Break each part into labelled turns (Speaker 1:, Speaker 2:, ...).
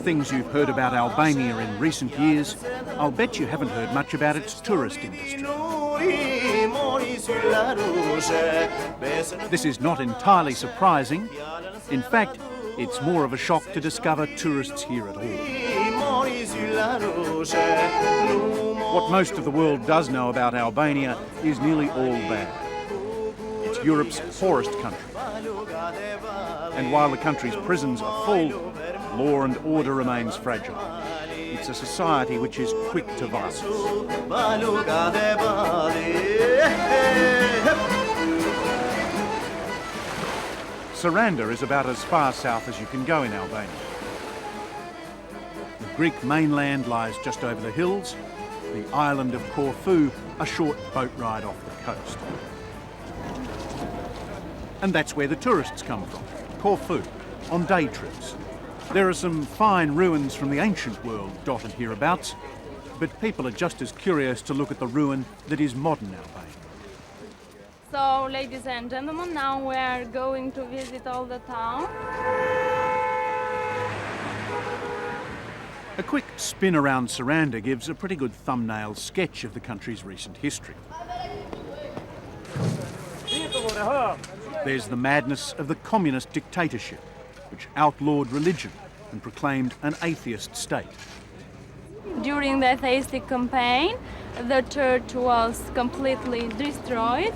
Speaker 1: things you've heard about Albania in recent years, I'll bet you haven't heard much about its tourist industry. This is not entirely surprising. In fact, it's more of a shock to discover tourists here at all. What most of the world does know about Albania is nearly all bad. It's Europe's poorest country. And while the country's prisons are full, law and order remains fragile. It's a society which is quick to violence. Saranda is about as far south as you can go in Albania. The Greek mainland lies just over the hills, the island of Corfu a short boat ride off the coast. And that's where the tourists come from, Corfu, on day trips. There are some fine ruins from the ancient world dotted hereabouts, but people are just as curious to look at the ruin that is modern Albania.
Speaker 2: So, ladies and gentlemen, now we're going to visit all the town.
Speaker 1: A quick spin around Saranda gives a pretty good thumbnail sketch of the country's recent history. There's the madness of the communist dictatorship, which outlawed religion and proclaimed an atheist state.
Speaker 2: During the atheistic campaign, the church was completely destroyed.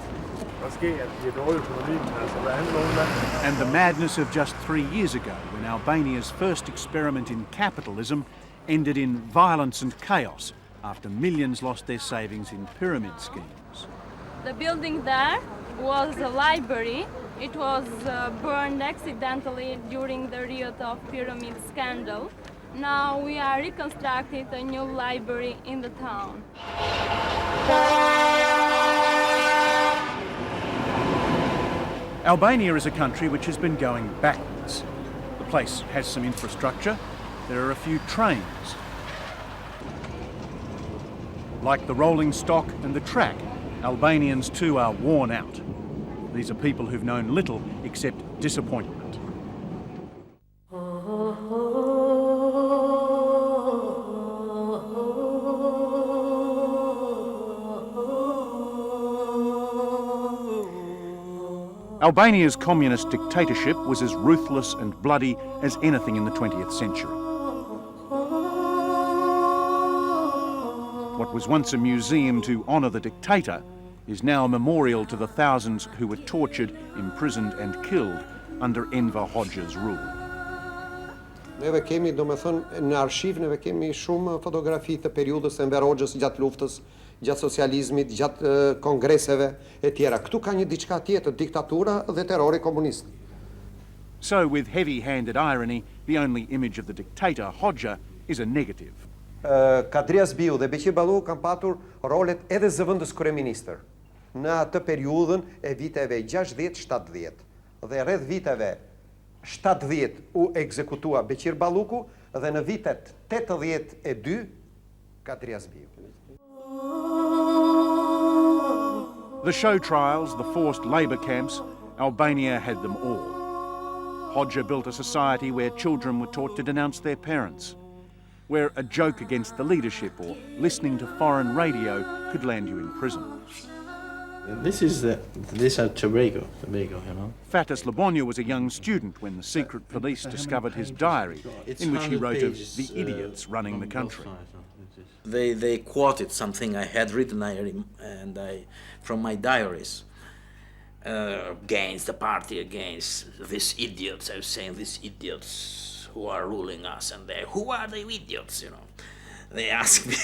Speaker 1: And the madness of just 3 years ago, when Albania's first experiment in capitalism ended in violence and chaos after millions lost their savings in pyramid schemes.
Speaker 2: The building there was a library. It was burned accidentally during the Rio of Pyramid scandal. Now we are reconstructing a new library in the town.
Speaker 1: Albania is a country which has been going backwards. The place has some infrastructure. There are a few trains. Like the rolling stock and the track, Albanians too are worn out. These are people who've known little except disappointment. Albania's communist dictatorship was as ruthless and bloody as anything in the 20th century. What was once a museum to honour the dictator is now a memorial to the thousands who were tortured, imprisoned and killed under Enver Hoxha's rule.
Speaker 3: Neve kemi, domethënë, në arshiv neve kemi shumë fotografi të periudhës Enver Hoxhës gjatë luftës, gjatë socializmit, gjatë kongreseve e tjera. Këtu ka një diçka tjetër, diktatura dhe terrori komunist.
Speaker 1: So, with heavy-handed irony, the only image of the dictator, Hoxha, is a negative.
Speaker 3: Kadrias Biu dhe Beqir Ballu kanë patur rolet edhe zëvendës kryeministër në atë periudhën e viteve 60-70 dhe rreth viteve 70 u ekzekutua Beqir Balluku dhe në vitet 82 Kadrias Biu.
Speaker 1: The show trials, the forced labour camps, Albania had them all. Hoxha built a society where children were taught to denounce their parents, where a joke against the leadership or listening to foreign radio could land you in prison.
Speaker 4: This is Tobago, you know.
Speaker 1: Fatis Labonia was a young student when the secret police discovered his diary, in which he wrote of the idiots running the country.
Speaker 5: They quoted something I had written from my diaries against the party, against these idiots. I was saying these idiots who are ruling us, and who are the idiots, you know? They asked me.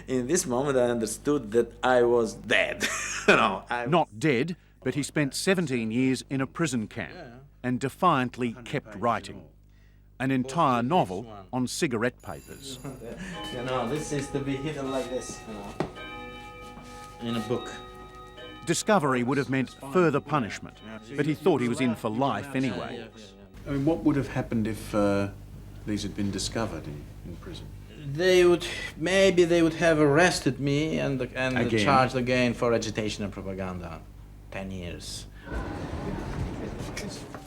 Speaker 5: In this moment, I understood that I was dead.
Speaker 1: Not dead, but he spent 17 years in a prison camp and defiantly kept writing. An entire novel on cigarette papers.
Speaker 4: You know, this is to be hidden like this, you know, in a book.
Speaker 1: Discovery would have meant further punishment, but he thought he was in for life anyway.
Speaker 6: I mean, what would have happened if these had been discovered in prison?
Speaker 4: Maybe they would have arrested me and charged again for agitation and propaganda. 10 years.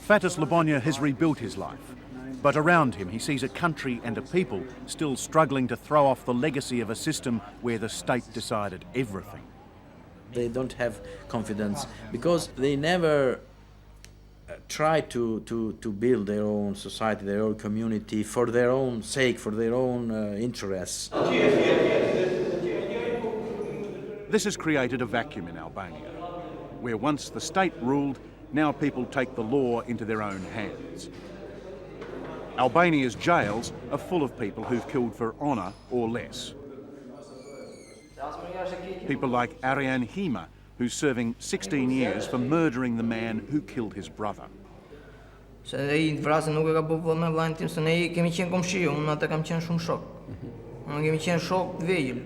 Speaker 1: Fatis Labonia has rebuilt his life. But around him he sees a country and a people still struggling to throw off the legacy of a system where the state decided everything.
Speaker 5: They don't have confidence because they never try to build their own society, their own community, for their own sake, for their own interests.
Speaker 1: This has created a vacuum in Albania, where once the state ruled, now people take the law into their own hands. Albania's jails are full of people who've killed for honour or less. People like Arian Hima, who's serving 16 years for murdering the man who killed his brother.
Speaker 7: Se ai vrasën nuk e ka bëu me vllajin tim, se ne kemi qenë komshi, unë atë kam qenë shumë shok. Unë kemi qenë shok të vegjël.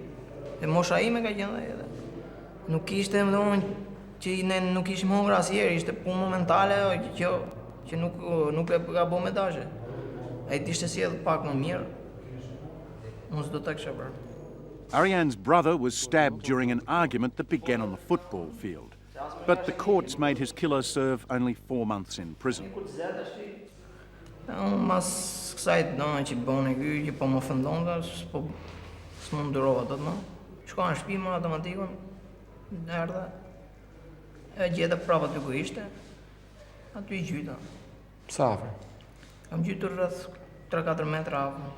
Speaker 7: E mosha ime ka qenë edhe. Nuk kishte domthonjë që ne nuk ishim hungur asnjëherë, ishte punë momentale kjo që nuk e ka bëu me dashje. Ai ishte sjell pak më mirë. Unë s'do ta kisha bërë.
Speaker 1: Arian's brother was stabbed during an argument that began on the football field. But the courts made his killer serve only 4 months in prison.
Speaker 7: Unë mas kësaj që bëni ky, që po më ofendonte, s'më ndrova dot më. Shkova në shtëpi me automatikun, erdha. E gjeta prapa aty ku ishte. Aty i gjyta.
Speaker 8: Sa afër?
Speaker 7: Kam gjytur rreth 3-4 metra afër.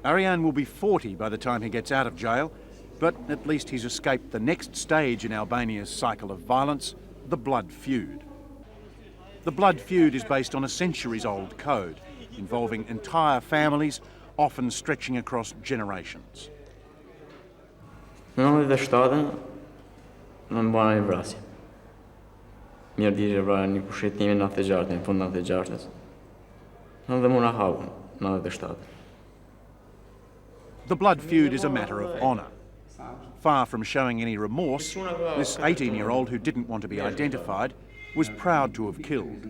Speaker 1: Arian will be 40 by the time he gets out of jail, but at least he's escaped the next stage in Albania's cycle of violence, the blood feud. The blood feud is based on a centuries-old code, involving entire families, often stretching across generations.
Speaker 9: Në 97 në mbana një vrasje. Mirë dirë vrarë një pushetimi në 96, në fund 96. Në dhe muna haun, në 97.
Speaker 1: The blood feud is a matter of honour. Far from showing any remorse, this 18-year-old who didn't want to be identified was proud to have killed.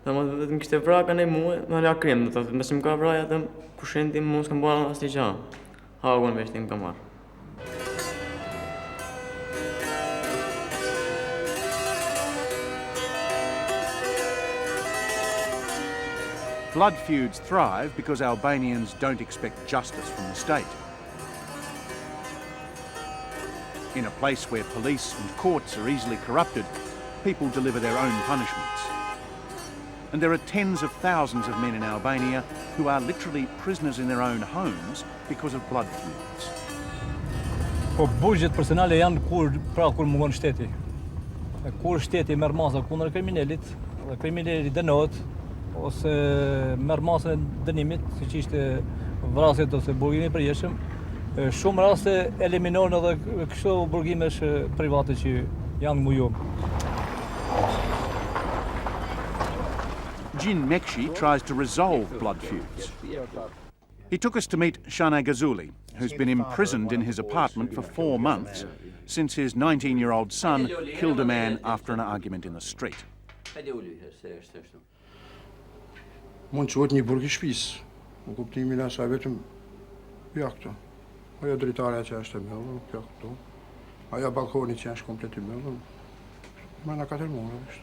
Speaker 9: Dhe më të më kishte vrarë kanë e muë, në lakrim, dhe të mësim ka vrarë atë pushetim, mund s'kam bërë asnjë gjë. Hagun veç tim ka marrë.
Speaker 1: Blood feuds thrive because Albanians don't expect justice from the state. In a place where police and courts are easily corrupted, people deliver their own punishments. And there are tens of thousands of men in Albania who are literally prisoners in their own homes because of blood feuds.
Speaker 10: Po burgjet personale janë kur mungon shteti. Kur shteti merr masa kundër kriminalit, dhe kriminali dënohet ose merr masën e dënimit, siç ishte vrasjet ose burgimi i përjetshëm, shumë raste eliminohen edhe kështu burgimesh private që janë mujum.
Speaker 1: Jin Mekshi tries to resolve blood feuds. He took us to meet Shana Gazuli, who's been imprisoned in his apartment for 4 months since his 19-year-old son killed a man after an argument in the street.
Speaker 8: Mund që një burg i shtëpisë, në kuptimin e asaj vetëm ja këto. Ajo dritarja që është e mëllë, kjo këto. Ajo balkoni që është komplet i mëllë. Ma në 4 muaj është.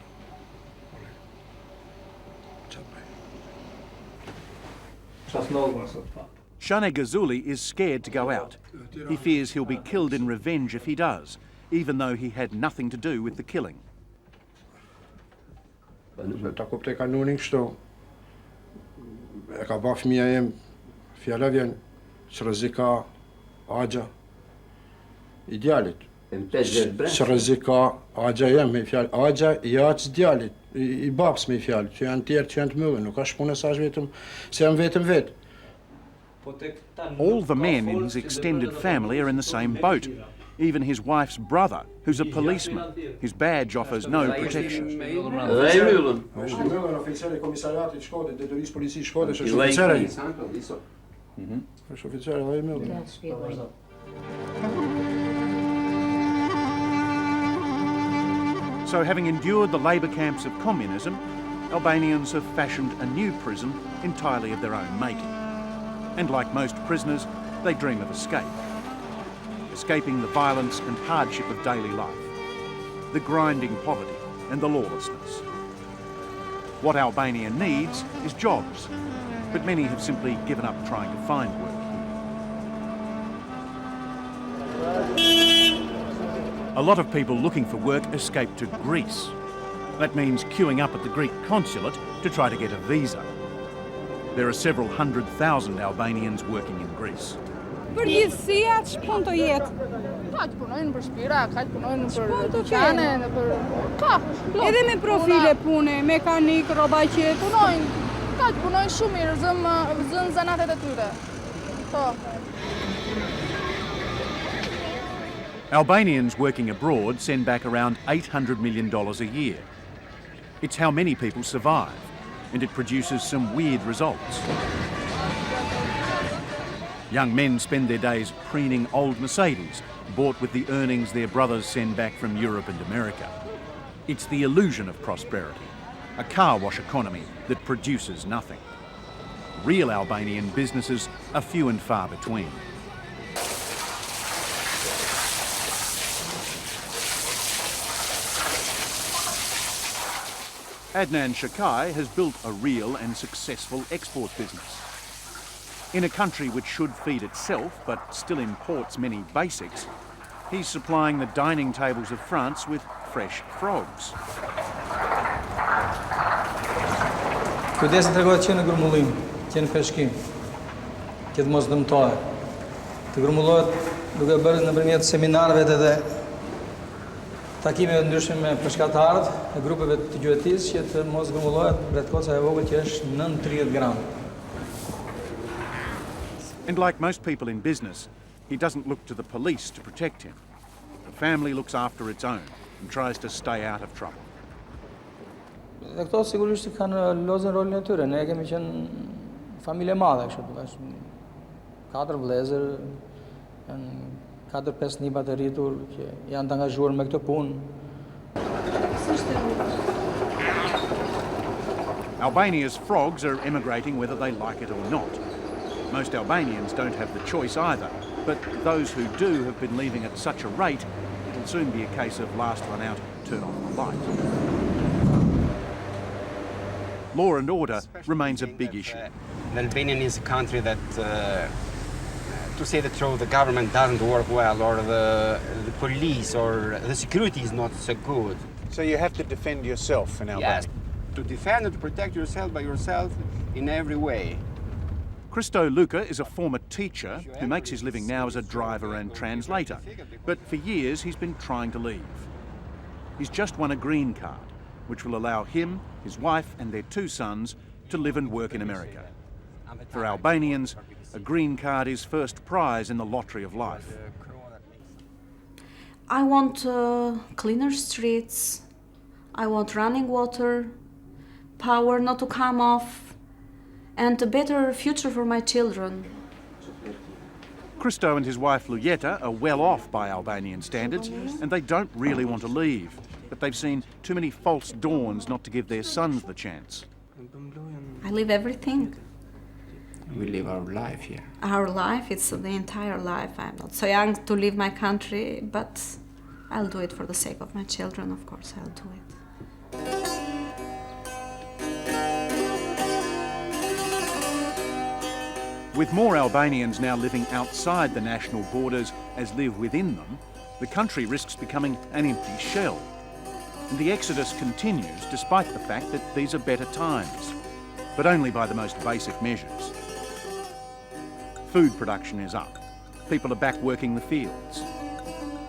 Speaker 1: Shane Gazuli is scared to go out. He fears he'll be killed in revenge if he does, even though he had nothing to do with the killing.
Speaker 8: Ta kuptoj kanunin kështu. E ka ba fëmija jem, fjalla vjen, që rëzika agja, idealit. Që rëzika agja jem, me fjallë, agja i aqës djalit, i babs me fjallë, që janë tjerë, që janë të mëllë, nuk është punë sa është vetëm, se janë vetëm vetë.
Speaker 1: All the men in his extended family are in the same boat. Even his wife's brother, who's a policeman. His badge offers no protection. So, having endured the labour camps of communism, Albanians have fashioned a new prison entirely of their own making. And like most prisoners, they dream of escape. Escaping the violence and hardship of daily life, the grinding poverty and the lawlessness. What Albania needs is jobs, but many have simply given up trying to find work here. A lot of people looking for work escape to Greece. That means queuing up at the Greek consulate to try to get a visa. There are several 100,000 Albanians working in Greece.
Speaker 11: Përgjithësia ç'punë të jetë?
Speaker 12: Ka të punojnë për shtëpira, ka të punojnë për
Speaker 11: dyqane,
Speaker 12: për ka.
Speaker 11: Edhe me profile pune, mekanik, robaqet.
Speaker 12: Punojnë, ka të punojnë shumë mirë, zën zanatet e tyre. Po.
Speaker 1: Albanians working abroad send back around $800 million a year. It's how many people survive, and it produces some weird results. Young men spend their days preening old Mercedes, bought with the earnings their brothers send back from Europe and America. It's the illusion of prosperity, a car wash economy that produces nothing. Real Albanian businesses are few and far between. Adnan Shakai has built a real and successful export business. In a country which should feed itself but still imports many basics, he's supplying the dining tables of France with fresh frogs.
Speaker 13: Kujdesi tregohet që në grumullim, që në peshkim, që të mos dëmtohet. Të grumullohet duke bërë nëpërmjet seminarëve dhe takimeve të ndryshme me peshkatarët e grupeve të gjuetisë që të mos grumullohet bretkoca e vogël që është nën 30 gram.
Speaker 1: And like most people in business, he doesn't look to the police to protect him. The family looks after its own and tries to stay out of trouble.
Speaker 13: Dhe këto sigurisht kanë lozën rolin e tyre. Ne kemi qenë familje madhe kështu, 4 vëllezër, 4-5 nipat e rritur që janë të angazhuar me këtë punë.
Speaker 1: Albania's frogs are emigrating whether they like it or not. Most Albanians don't have the choice either, but those who do have been leaving at such a rate, it'll soon be a case of last one out, turn off the light. Law and order remains a big issue.
Speaker 14: Albania is a country that, to say the truth, the government doesn't work well, or the police or the security is not so good.
Speaker 6: So you have to defend yourself in Albania?
Speaker 14: Yes, to defend and to protect yourself by yourself in every way.
Speaker 1: Christo Luca is a former teacher who makes his living now as a driver and translator, but for years he's been trying to leave. He's just won a green card, which will allow him, his wife and their 2 sons to live and work in America. For Albanians, a green card is first prize in the lottery of life.
Speaker 15: I want cleaner streets, I want running water, power not to come off, and a better future for my children.
Speaker 1: Christo and his wife Lujeta are well off by Albanian standards, and they don't really want to leave, but they've seen too many false dawns not to give their sons the chance.
Speaker 15: I live everything.
Speaker 4: We live our life here.
Speaker 15: Our life, it's the entire life. I'm not so young to leave my country, but I'll do it for the sake of my children, of course, I'll do it.
Speaker 1: With more Albanians now living outside the national borders as live within them, the country risks becoming an empty shell. And the exodus continues despite the fact that these are better times, but only by the most basic measures. Food production is up. People are back working the fields.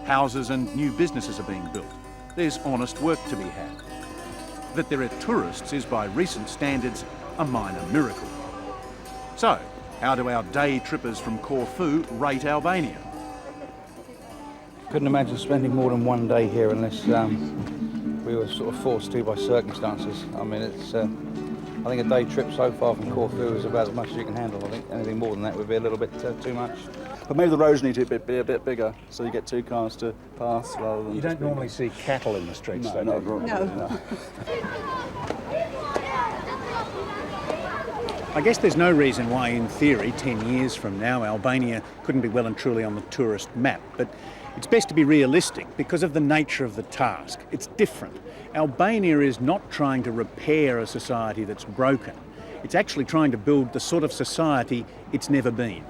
Speaker 1: Houses and new businesses are being built. There's honest work to be had. That there are tourists is, by recent standards, a minor miracle. So, how do our day trippers from Corfu rate Albania?
Speaker 16: Couldn't imagine spending more than 1 day here unless we were sort of forced to by circumstances. I mean, it's. I think a day trip so far from Corfu is about as much as you can handle. I think anything more than that would be a little bit too much.
Speaker 6: But maybe the roads need to be a bit bigger, so you get 2 cars to pass rather than...
Speaker 16: You don't normally see cattle in the streets,
Speaker 6: no,
Speaker 16: though,
Speaker 6: not
Speaker 16: no.
Speaker 1: I guess there's no reason why, in theory, 10 years from now, Albania couldn't be well and truly on the tourist map. But it's best to be realistic because of the nature of the task. It's different. Albania is not trying to repair a society that's broken. It's actually trying to build the sort of society it's never been.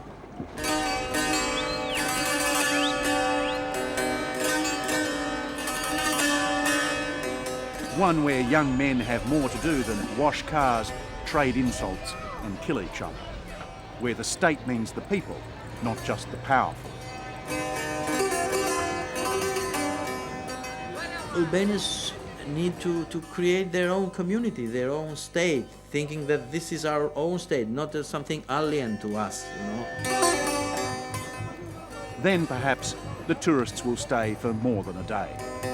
Speaker 1: One where young men have more to do than wash cars, trade insults and kill each other. Where the state means the people, not just the powerful.
Speaker 5: Albanians need to create their own community, their own state, thinking that this is our own state, not as something alien to us, you know.
Speaker 1: Then perhaps the tourists will stay for more than a day.